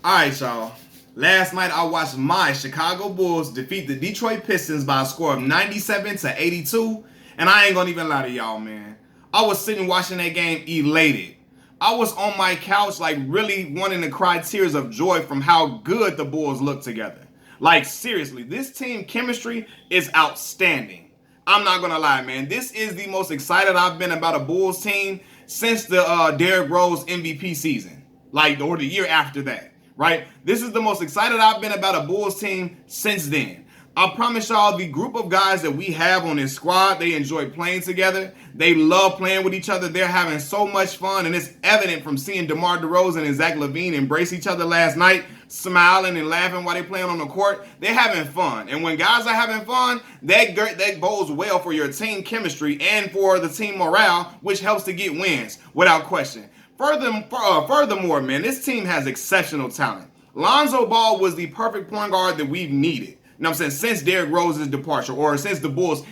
All right, y'all. Last night I watched my Chicago Bulls defeat the Detroit Pistons by a score of 97 to 82, and I ain't gonna even lie to y'all, man. I was sitting watching that game elated. I was on my couch like really wanting to cry tears of joy from how good the Bulls look together. Like seriously, this team chemistry is outstanding. I'm not gonna lie, man. This is the most excited I've been about a Bulls team since the Derrick Rose MVP season, like or the year after that, right? This is the most excited I've been about a Bulls team since then. I promise y'all, the group of guys that we have on this squad, they enjoy playing together. They love playing with each other. They're having so much fun, and it's evident from seeing DeMar DeRozan and Zach LaVine embrace each other last night, smiling and laughing while they're playing on the court. They're having fun, and when guys are having fun, that bodes well for your team chemistry and for the team morale, which helps to get wins without question. Furthermore, man, this team has exceptional talent. Lonzo Ball was the perfect point guard that we've needed. You know what I'm saying? Since Derrick Rose's departure, or since the Bulls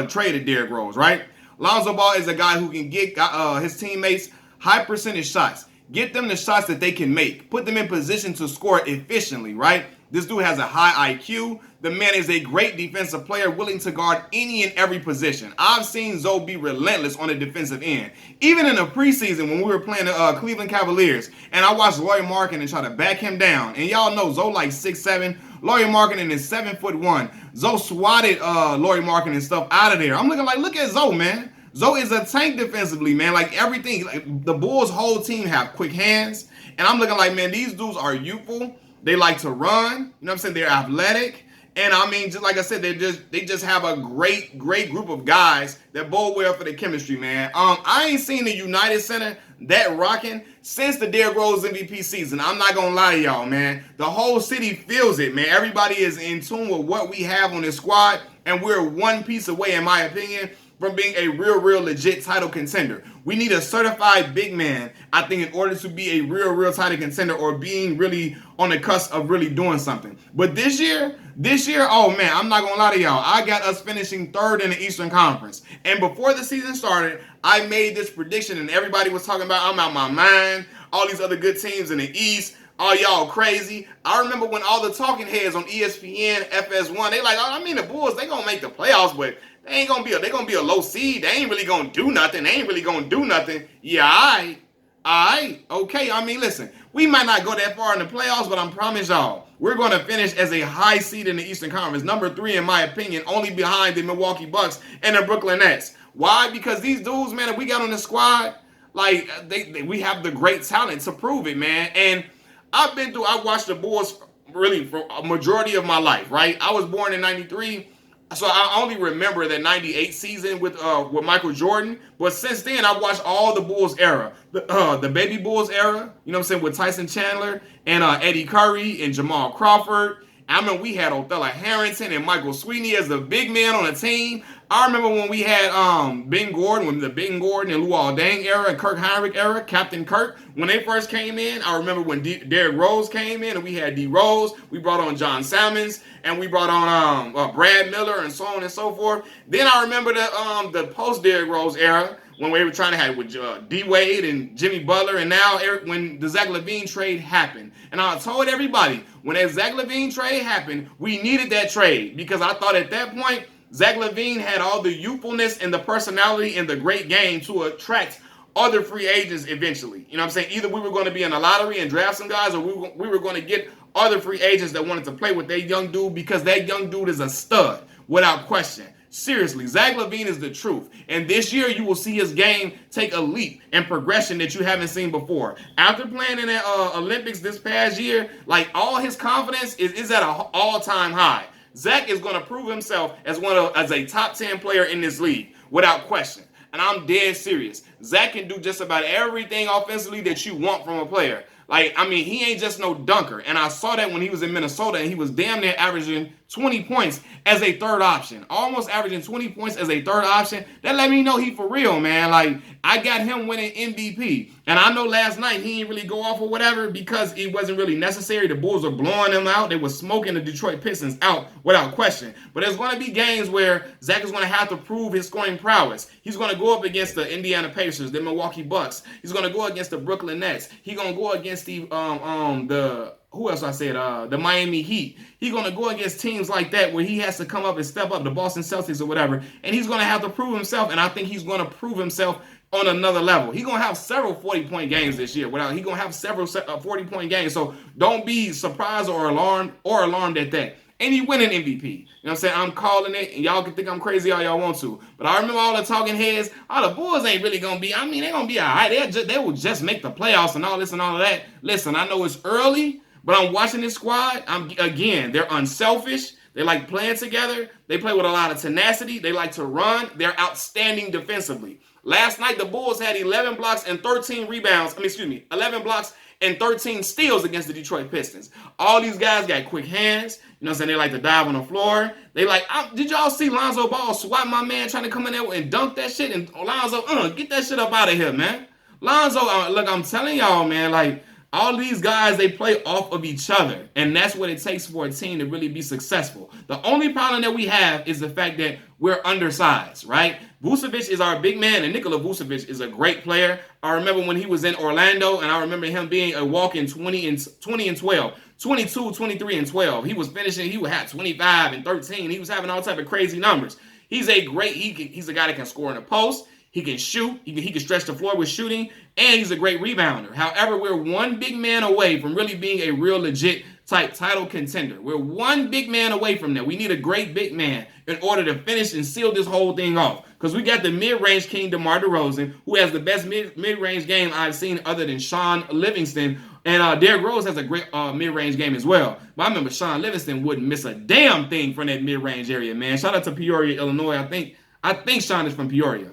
traded Derrick Rose, right? Lonzo Ball is a guy who can get his teammates high percentage shots, get them the shots that they can make, put them in position to score efficiently, right? This dude has a high IQ. The man is a great defensive player, willing to guard any and every position. I've seen Zoe be relentless on the defensive end. Even in the preseason when we were playing the Cleveland Cavaliers, and I watched Lauri Markkanen try to back him down. And y'all know Zoe like 6'7". Lauri Markkanen is 7'1". Zoe swatted Lauri Markkanen and stuff out of there. I'm looking like, look at Zoe, man. Zoe is a tank defensively, man. Like everything, like the Bulls' whole team have quick hands. And I'm looking like, man, these dudes are youthful. They like to run. You know what I'm saying? They're athletic. And I mean, just like I said, they just have a great group of guys that bode well for the chemistry, man. I ain't seen the United Center that rocking since the Derrick Rose MVP season. I'm not gonna lie to y'all, man. The whole city feels it, man. Everybody is in tune with what we have on this squad, and we're one piece away, in my opinion, from being a real legit title contender. We need a certified big man, I think, in order to be a real title contender or being really on the cusp of really doing something. But this year, oh man, I'm not gonna lie to y'all. I got us finishing third in the Eastern Conference. And before the season started, I made this prediction and everybody was talking about I'm out my mind, all these other good teams in the East. Oh, y'all crazy. I remember when all the talking heads on ESPN, FS1, they like, oh, I mean, the Bulls, they gonna make the playoffs, but they gonna be a low seed. They ain't really gonna do nothing. Yeah, all right, okay. I mean, listen, we might not go that far in the playoffs, but I promise y'all, we're gonna finish as a high seed in the Eastern Conference, number 3 in my opinion, only behind the Milwaukee Bucks and the Brooklyn Nets. Why? Because these dudes, man, that we got on the squad, like we have the great talent to prove it, man. And I watched the Bulls really for a majority of my life, right? I was born in 93. So I only remember that 98 season with Michael Jordan. But since then, I watched all the Bulls era. The Baby Bulls era, you know what I'm saying, with Tyson Chandler and Eddie Curry and Jamal Crawford. I remember we had Othello Harrington and Michael Sweeney as the big man on the team. I remember when we had Ben Gordon, when the Ben Gordon and Luol Deng era and Kirk Heinrich era, Captain Kirk, when they first came in. I remember when Derrick Rose came in and we had D Rose. We brought on John Salmons and we brought on Brad Miller and so on and so forth. Then I remember the post Derrick Rose era when we were trying to have with D Wade and Jimmy Butler, and now when the Zach LaVine trade happened. And I told everybody, when that Zach LaVine trade happened, we needed that trade because I thought at that point, Zach LaVine had all the youthfulness and the personality and the great game to attract other free agents eventually. You know what I'm saying? Either we were going to be in a lottery and draft some guys, or we were going to get other free agents that wanted to play with that young dude because that young dude is a stud, without question. Seriously, Zach LaVine is the truth. And this year, you will see his game take a leap and progression that you haven't seen before. After playing in the Olympics this past year, like all his confidence is at an all-time high. Zach is going to prove himself as a top 10 player in this league, without question. And I'm dead serious. Zach can do just about everything offensively that you want from a player. Like, I mean, he ain't just no dunker. And I saw that when he was in Minnesota, and he was damn near averaging 20 points as a third option. Almost averaging 20 points as a third option. That let me know he for real, man. Like, I got him winning MVP. And I know last night he didn't really go off or whatever because it wasn't really necessary. The Bulls were blowing him out. They were smoking the Detroit Pistons out without question. But there's going to be games where Zach is going to have to prove his scoring prowess. He's going to go up against the Indiana Pacers, the Milwaukee Bucks. He's going to go against the Brooklyn Nets. He's going to go against the who else I said? The Miami Heat. He's gonna go against teams like that where he has to come up and step up, the Boston Celtics or whatever, and he's gonna have to prove himself. And I think he's gonna prove himself on another level. He's gonna have several 40-point games this year. He's gonna have several 40-point games. So don't be surprised or alarmed at that. And he winning MVP. You know what I'm saying? I'm calling it, and y'all can think I'm crazy all y'all want to. But I remember all the talking heads, the Bulls ain't really going to be, they're going to be all right. They will just make the playoffs and all this and all of that. Listen, I know it's early, but I'm watching this squad. They're unselfish. They like playing together. They play with a lot of tenacity. They like to run. They're outstanding defensively. Last night, the Bulls had 11 blocks and 13 rebounds. 11 blocks and 13 steals against the Detroit Pistons. All these guys got quick hands. You know what I'm saying? They like to dive on the floor. They like, did y'all see Lonzo Ball swat my man trying to come in there and dunk that shit? And Lonzo, get that shit up out of here, man. Lonzo, look, I'm telling y'all, man, like, all these guys, they play off of each other. And that's what it takes for a team to really be successful. The only problem that we have is the fact that we're undersized, right? Vucevic is our big man, and Nikola Vucevic is a great player. I remember when he was in Orlando, and I remember him being a walk-in 20 and 12, 22, 23, and 12. He was finishing, he would have 25 and 13. He was having all type of crazy numbers. He's a guy that can score in the post. He can shoot. He can stretch the floor with shooting, and he's a great rebounder. However, we're one big man away from really being a real legit type title contender. We're one big man away from that. We need a great big man in order to finish and seal this whole thing off. Because we got the mid-range king, DeMar DeRozan, who has the best mid-range game I've seen other than Sean Livingston. And Derrick Rose has a great mid-range game as well. But I remember Sean Livingston wouldn't miss a damn thing from that mid-range area, man. Shout out to Peoria, Illinois. I think Sean is from Peoria.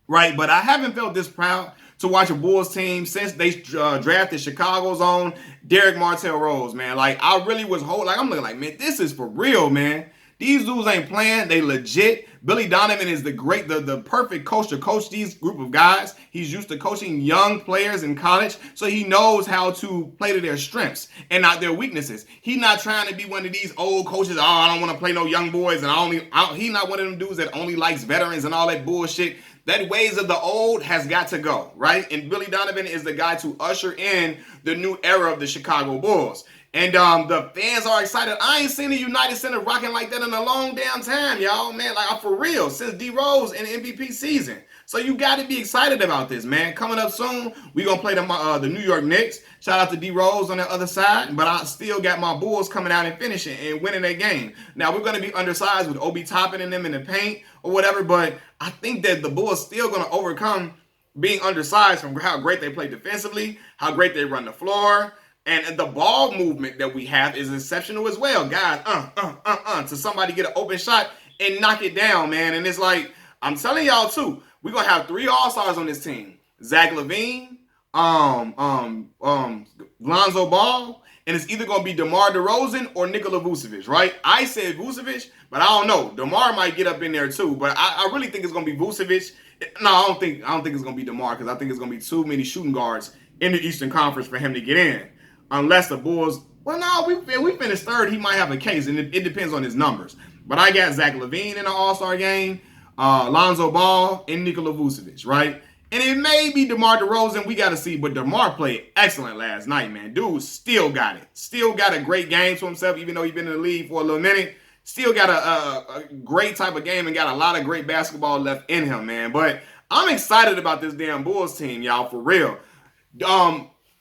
Right, but I haven't felt this proud to watch a Bulls team since they drafted Chicago's own Derek Martell Rose, man. Like, I really was I'm looking like, man, this is for real, man. These dudes ain't playing. They legit. Billy Donovan is the perfect coach to coach these group of guys. He's used to coaching young players in college, so he knows how to play to their strengths and not their weaknesses. He's not trying to be one of these old coaches, I don't want to play no young boys, and he's not one of them dudes that only likes veterans and all that bullshit. That ways of the old has got to go, right? And Billy Donovan is the guy to usher in the new era of the Chicago Bulls. And the fans are excited. I ain't seen the United Center rocking like that in a long damn time, y'all, man. Like, for real, since D Rose in the MVP season. So you got to be excited about this, man. Coming up soon, we're going to play the New York Knicks. Shout out to D Rose on the other side. But I still got my Bulls coming out and finishing and winning that game. Now, we're going to be undersized with Obi Toppin and them in the paint or whatever. But I think that the Bulls still going to overcome being undersized from how great they play defensively, how great they run the floor. And the ball movement that we have is exceptional as well. Guys, to somebody get an open shot and knock it down, man. And it's like, I'm telling y'all too, we're going to have 3 All-Stars on this team. Zach LaVine, Lonzo Ball, and it's either going to be DeMar DeRozan or Nikola Vucevic, right? I said Vucevic, but I don't know. DeMar might get up in there too, but I really think it's going to be Vucevic. No, I don't think it's going to be DeMar, because I think it's going to be too many shooting guards in the Eastern Conference for him to get in. Unless the Bulls, we finished third, he might have a case, and it depends on his numbers. But I got Zach LaVine in the All-Star game, Lonzo Ball, and Nikola Vucevic, right? And it may be DeMar DeRozan, we got to see, but DeMar played excellent last night, man. Dude still got it. Still got a great game to himself, even though he's been in the league for a little minute. Still got a great type of game and got a lot of great basketball left in him, man. But I'm excited about this damn Bulls team, y'all, for real.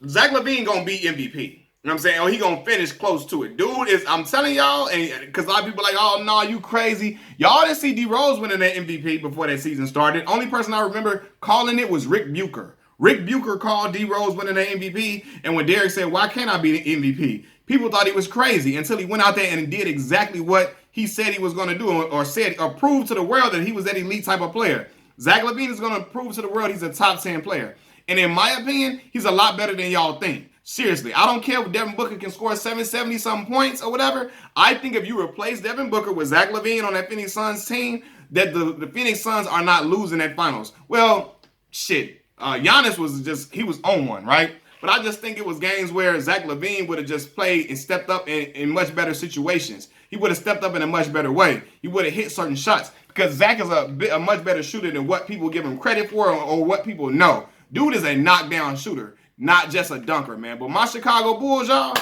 Zach LaVine gonna be MVP. You know what I'm saying? Or he gonna finish close to it. Dude I'm telling y'all, and because a lot of people are like, oh, no, you crazy. Y'all didn't see D Rose winning that MVP before that season started. Only person I remember calling it was Rick Bucher. Rick Bucher called D Rose winning the MVP, and when Derek said, why can't I be the MVP? People thought he was crazy until he went out there and did exactly what he said he was gonna do, or proved to the world that he was that elite type of player. Zach LaVine is gonna prove to the world he's a top 10 player. And in my opinion, he's a lot better than y'all think. Seriously, I don't care if Devin Booker can score 770-something points or whatever. I think if you replace Devin Booker with Zach LaVine on that Phoenix Suns team, that the Phoenix Suns are not losing at finals. Well, shit. Giannis he was on one, right? But I just think it was games where Zach LaVine would have just played and stepped up in much better situations. He would have stepped up in a much better way. He would have hit certain shots. Because Zach is a much better shooter than what people give him credit for or what people know. Dude is a knockdown shooter, not just a dunker, man. But my Chicago Bulls, y'all,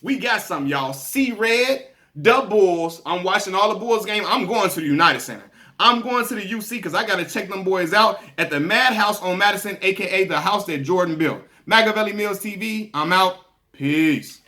We got some, y'all. C-Red, the Bulls. I'm watching all the Bulls game. I'm going to the United Center. I'm going to the UC because I got to check them boys out at the Madhouse on Madison, a.k.a. the house that Jordan built. Machiavelli Mills TV, I'm out. Peace.